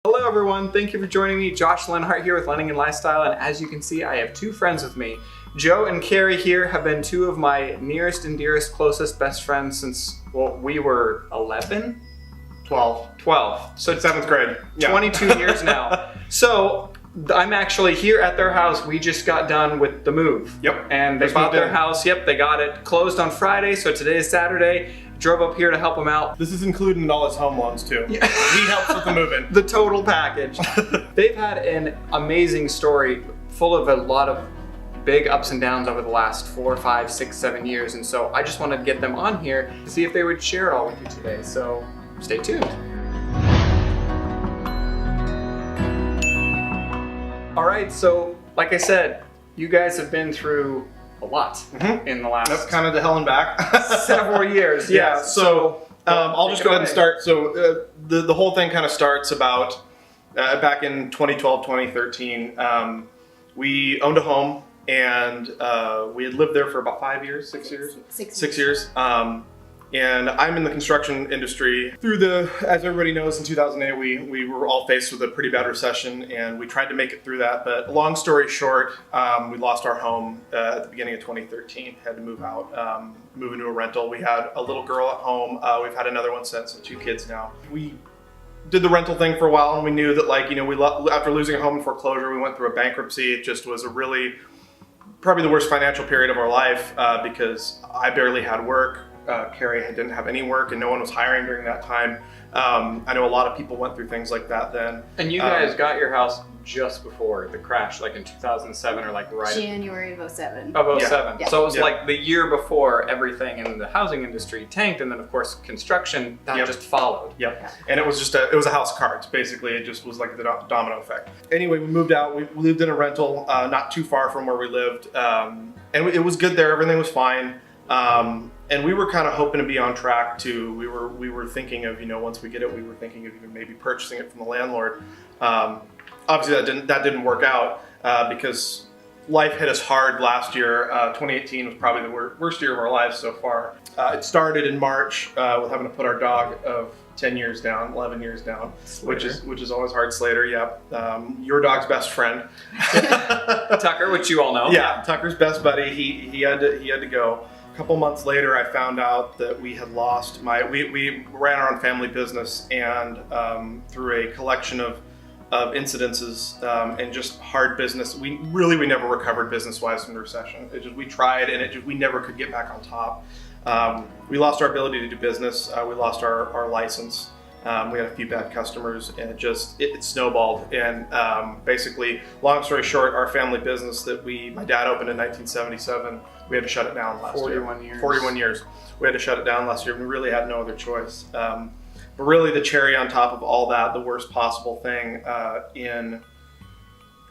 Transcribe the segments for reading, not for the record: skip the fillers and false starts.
Hello everyone, thank you for joining me. Josh Lenhardt here with Lending and Lifestyle, and as you can see, I have two friends with me. Joe and Carrie here have been two of my nearest and dearest, closest best friends since, well, we were 11? 12. So 7th grade. Yeah. 22 years now. So I'm actually here at their house. We just got done with the move. Yep. And they bought their house. Yep, they got it closed on Friday, so today is Saturday. Drove up here to help them out. This is included in all his home loans too. Yeah. He helps with the moving. The total package. They've had an amazing story full of a lot of big ups and downs over the last 4, 5, 6, 7 years. And so I just wanted to get them on here to see if they would share it all with you today. So stay tuned. All right, so like I said, you guys have been through a lot in the last... That's kind of the hell and back. several years. Yeah, so I'll just go ahead and start. So the whole thing kind of starts about back in 2012, 2013. We owned a home and we had lived there for about 5 years, 6 years? 6 years. And I'm in the construction industry. As everybody knows, in 2008, we were all faced with a pretty bad recession, and we tried to make it through that. But long story short, we lost our home at the beginning of 2013. Had to move out, move into a rental. We had a little girl at home. We've had another one since, and 2 kids now. We did the rental thing for a while, and we knew that, after losing a home in foreclosure, we went through a bankruptcy. It just was probably the worst financial period of our life because I barely had work. Carrie didn't have any work and no one was hiring during that time. I know a lot of people went through things like that then. And you guys got your house just before the crash, like in 2007 or like right January of 07. Of 07. Yeah. So it was like the year before everything in the housing industry tanked, and then of course construction just followed. Yep. And it was a house of cards. Basically, it just was like the domino effect. Anyway, we moved out. We lived in a rental not too far from where we lived, and it was good there. Everything was fine. And we were kind of hoping to be on track to, we were thinking of, once we get it, we were thinking of even maybe purchasing it from the landlord. Obviously that didn't work out because life hit us hard last year. 2018 was probably the worst year of our lives so far. It started in March with having to put our dog of 10 years down, 11 years down, which is always hard. Slater, yeah. Your dog's best friend. Tucker, which you all know. Yeah, Tucker's best buddy. He had to go. A couple months later, I found out that we had lost we ran our own family business, and through a collection of incidences and just hard business, we never recovered business-wise from the recession. We tried, and we never could get back on top. We lost our ability to do business. We lost our license. We had a few bad customers, and it snowballed. And basically, long story short, our family business that my dad opened in 1977, we had to shut it down last year. 41 years. We had to shut it down last year. We really had no other choice. But really, the cherry on top of all that, the worst possible thing, in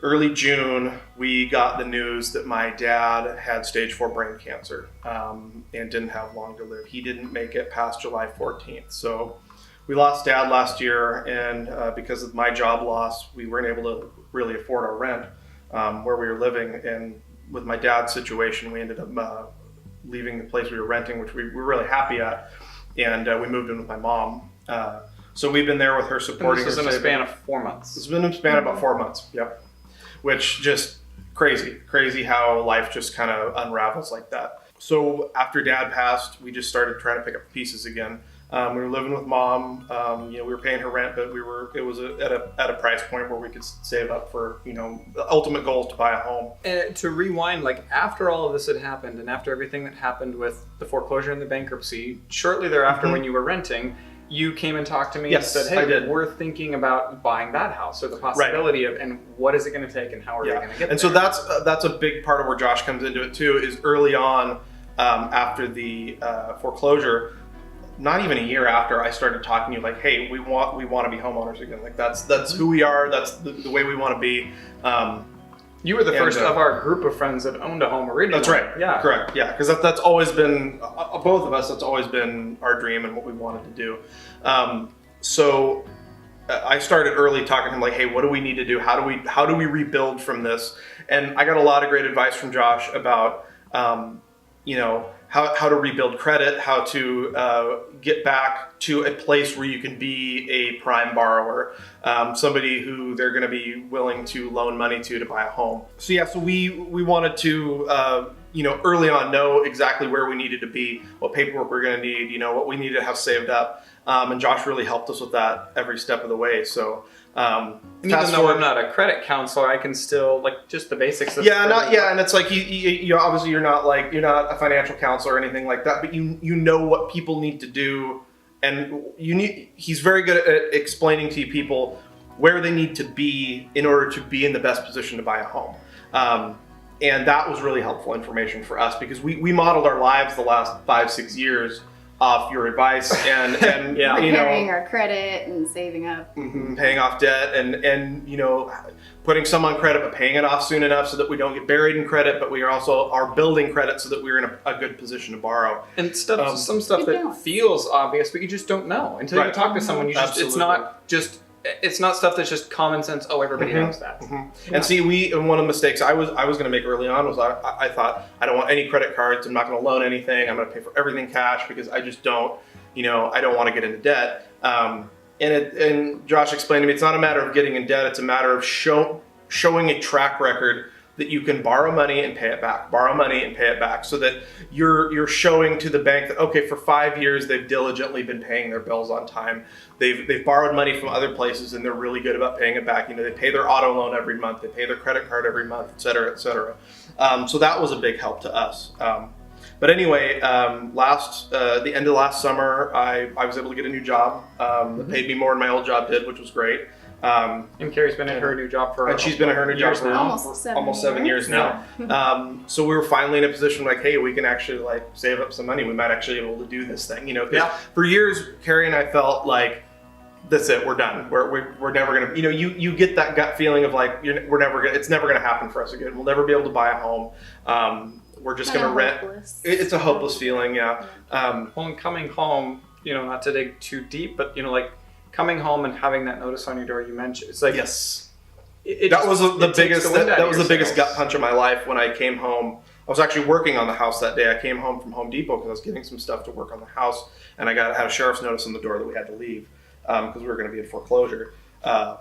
early June, we got the news that my dad had stage 4 brain cancer and didn't have long to live. He didn't make it past July 14th. So we lost Dad last year, and because of my job loss, we weren't able to really afford our rent where we were living. And with my dad's situation, we ended up leaving the place we were renting, which we were really happy at, and we moved in with my mom. So we've been there with her, supporting her. This is in a span of 4 months. It's been in a span of about 4 months, yep. Which just crazy how life just kind of unravels like that. So after Dad passed, we just started trying to pick up the pieces again. We were living with Mom. We were paying her rent, but it was at a price point where we could save up for, the ultimate goal is to buy a home. And to rewind, like after all of this had happened, and after everything that happened with the foreclosure and the bankruptcy, shortly thereafter when you were renting, you came and talked to me and said, hey, we're thinking about buying that house, or the possibility of, and what is it going to take, and how are we going to get there? And so that's a big part of where Josh comes into it too, is early on after the foreclosure, not even a year after, I started talking to you like, hey, we want to be homeowners again. Like that's who we are. That's the way we want to be. You were the first of our group of friends that owned a home originally. That's right. Yeah. Correct. Yeah. Because that's always been, both of us, that's always been our dream and what we wanted to do. So I started early talking to him like, hey, what do we need to do? How do we rebuild from this? And I got a lot of great advice from Josh about, how to rebuild credit, how to get back to a place where you can be a prime borrower, somebody who they're going to be willing to loan money to buy a home. So yeah, so we wanted to early on know exactly where we needed to be, what paperwork we're going to need, what we needed to have saved up, and Josh really helped us with that every step of the way. So. Even though I'm not a credit counselor, I can still just the basics. Of and it's like you obviously you're not a financial counselor or anything like that, but you know what people need to do, and he's very good at explaining to you people where they need to be in order to be in the best position to buy a home. And that was really helpful information for us because we modeled our lives the last 5-6 years off your advice and repairing our credit and saving up, paying off debt and putting some on credit but paying it off soon enough so that we don't get buried in credit, but we are building credit so that we're in a good position to borrow. And some stuff that feels obvious but you just don't know until you talk to someone. It's not stuff that's just common sense. Oh, everybody knows that. Yeah. And see, one of the mistakes I was going to make early on was I thought I don't want any credit cards. I'm not going to loan anything. I'm going to pay for everything cash because I just don't, I don't want to get into debt. And Josh explained to me, it's not a matter of getting in debt. It's a matter of showing a track record that you can borrow money and pay it back, so that you're showing to the bank that, okay, for 5 years they've diligently been paying their bills on time. They've borrowed money from other places and they're really good about paying it back. They pay their auto loan every month, they pay their credit card every month, et cetera, et cetera. So that was a big help to us. But anyway, the end of last summer, I was able to get a new job that paid me more than my old job did, which was great. And Carrie's been in her new job she's been in her new job for almost 7 years now. So we were finally in a position hey, we can actually save up some money. We might actually be able to do this thing, For years, Carrie and I felt like that's it, we're done. We're never gonna, you get that gut feeling of it's never gonna happen for us again. We'll never be able to buy a home. We're just gonna rent. It's a hopeless feeling, yeah. Well, and coming home, not to dig too deep, but coming home and having that notice on your door you mentioned, it's yes, that was the biggest gut punch of my life when I came home. I was actually working on the house that day. I came home from Home Depot because I was getting some stuff to work on the house, and I had a sheriff's notice on the door that we had to leave because we were going to be in foreclosure, and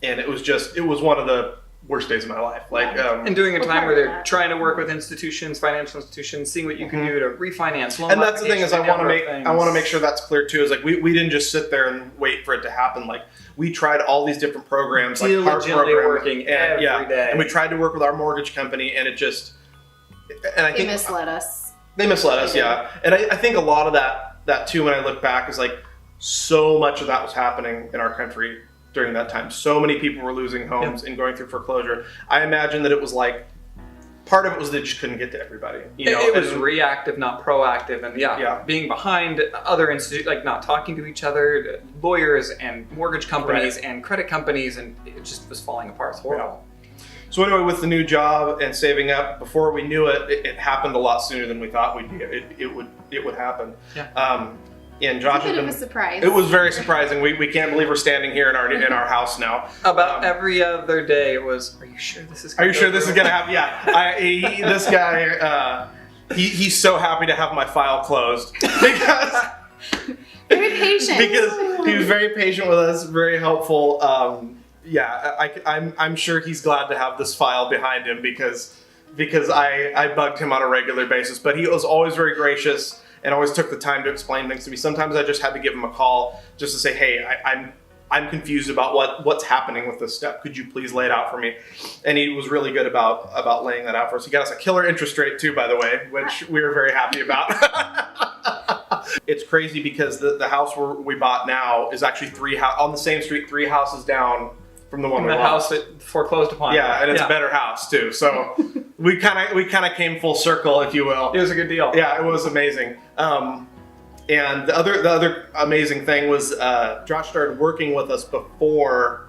it was one of the worst days of my life. And doing a time where they're trying to work with institutions, financial institutions, seeing what you can do to refinance loan. And that's the thing is I want to make sure that's clear too. Is we didn't just sit there and wait for it to happen. We tried all these different programs, diligently working every day. And we tried to work with our mortgage company, and I think they misled us. They misled us, yeah. And I think a lot of that too, when I look back, is so much of that was happening in our country during that time. So many people were losing homes and going through foreclosure. I imagine that it was part of it was they just couldn't get to everybody. It was reactive, not proactive, and being behind other institutes, not talking to each other, lawyers and mortgage companies and credit companies, and it just was falling apart. It's horrible. Yeah. So anyway, with the new job and saving up, before we knew it happened a lot sooner than we thought it would happen. Yeah. And Josh, it was a bit of a surprise. It was very surprising. We can't believe we're standing here in our house now. About every other day, it was, "Are you sure this is? Are you sure this is gonna happen?" Yeah. This guy, he's so happy to have my file closed because very patient. Because he was very patient with us, very helpful. I'm sure he's glad to have this file behind him because I bugged him on a regular basis, but he was always very gracious and always took the time to explain things to me. Sometimes I just had to give him a call just to say, "Hey, I'm confused about what's happening with this step. Could you please lay it out for me?" And he was really good about laying that out for us. He got us a killer interest rate too, by the way, which we were very happy about. It's crazy because the house we bought now is actually on the same street, 3 houses down from the one we house that foreclosed upon. Yeah, and it's a better house too. So we kind of came full circle, if you will. It was a good deal. Yeah, it was amazing. And the other amazing thing was Josh started working with us before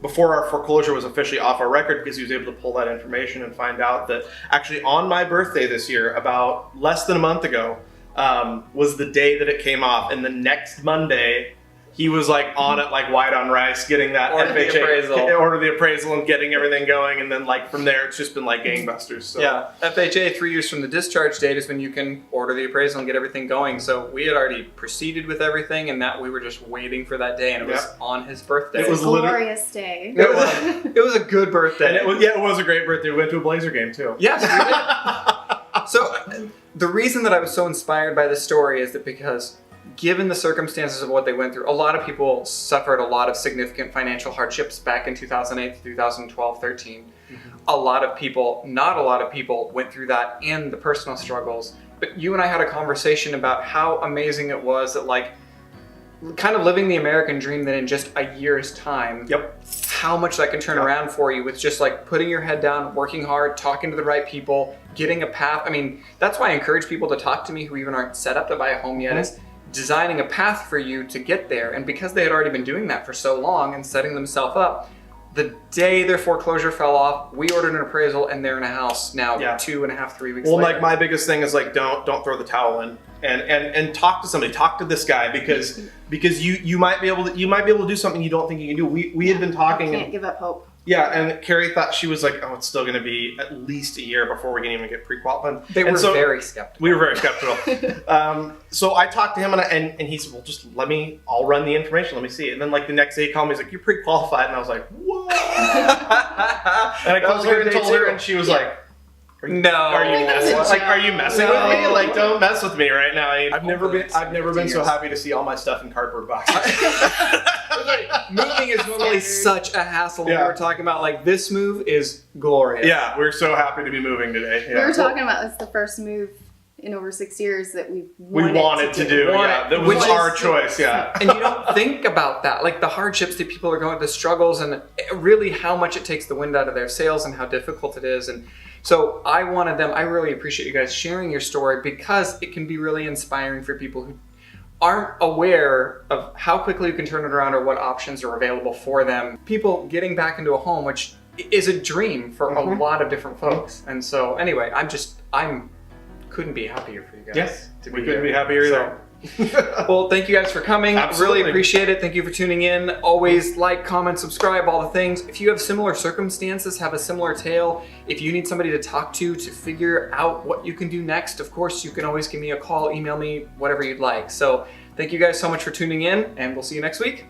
our foreclosure was officially off our record, because he was able to pull that information and find out that actually on my birthday this year, about less than a month ago, was the day that it came off, and the next Monday he was like on it like white on rice, getting that order the appraisal and getting everything going, and then like from there it's just been like gangbusters. So. Yeah, FHA 3 years from the discharge date is when you can order the appraisal and get everything going. So we had already proceeded with everything, and that we were just waiting for that day, and it was on his birthday. It was a glorious day. It was a good birthday. And it was a great birthday. We went to a Blazer game too. Yes, we did. So the reason that I was so inspired by this story is that because given the circumstances of what they went through, a lot of people suffered a lot of significant financial hardships back in 2008, 2012, 13. A lot of people, not a lot of people, went through that and the personal struggles. But you and I had a conversation about how amazing it was that, like, kind of living the American dream, that in just a year's time, how much that can turn around for you with just like putting your head down, working hard, talking to the right people, getting a path. I mean, that's why I encourage people to talk to me who even aren't set up to buy a home yet, is designing a path for you to get there. And because they had already been doing that for so long and setting themselves up, the day their foreclosure fell off, we ordered an appraisal and they're in a house now 2.5, 3 weeks later. Like my biggest thing is like don't throw the towel in and talk to somebody, talk to this guy because you might be able to do something you don't think you can do. We had been talking. Can't give up hope. Yeah, and Carrie thought, she was like, oh, it's still going to be at least a year before we can even get pre-qualified. They were very skeptical. We were very skeptical. So I talked to him and he said, well, just I'll run the information, let me see it. And then like the next day he called me, he's like, you're pre-qualified. And I was like, what? And I called her and told her, and she was like, are you messing with me? Like, don't mess with me right now. I've never been so happy to see all my stuff in cardboard boxes. Moving is normally such a hassle. We were talking about like this move is glorious. Yeah, we're so happy to be moving today. Yeah. We were talking about it's the first move in over 6 years that we wanted to do. Yeah, that was our choice. Yeah, and you don't think about that, like the hardships that people are going, the struggles, and really how much it takes the wind out of their sails and how difficult it is. And so I really appreciate you guys sharing your story, because it can be really inspiring for people who aren't aware of how quickly you can turn it around or what options are available for them. People getting back into a home, which is a dream for a lot of different folks. And so anyway, I'm couldn't be happier for you guys. Yes, we couldn't be happier either. Well, thank you guys for coming. Absolutely. Really appreciate it. Thank you for tuning in. Always like, comment, subscribe, all the things. If you have similar circumstances, have a similar tale, if you need somebody to talk to figure out what you can do next, of course, you can always give me a call, email me, whatever you'd like. So thank you guys so much for tuning in, and we'll see you next week.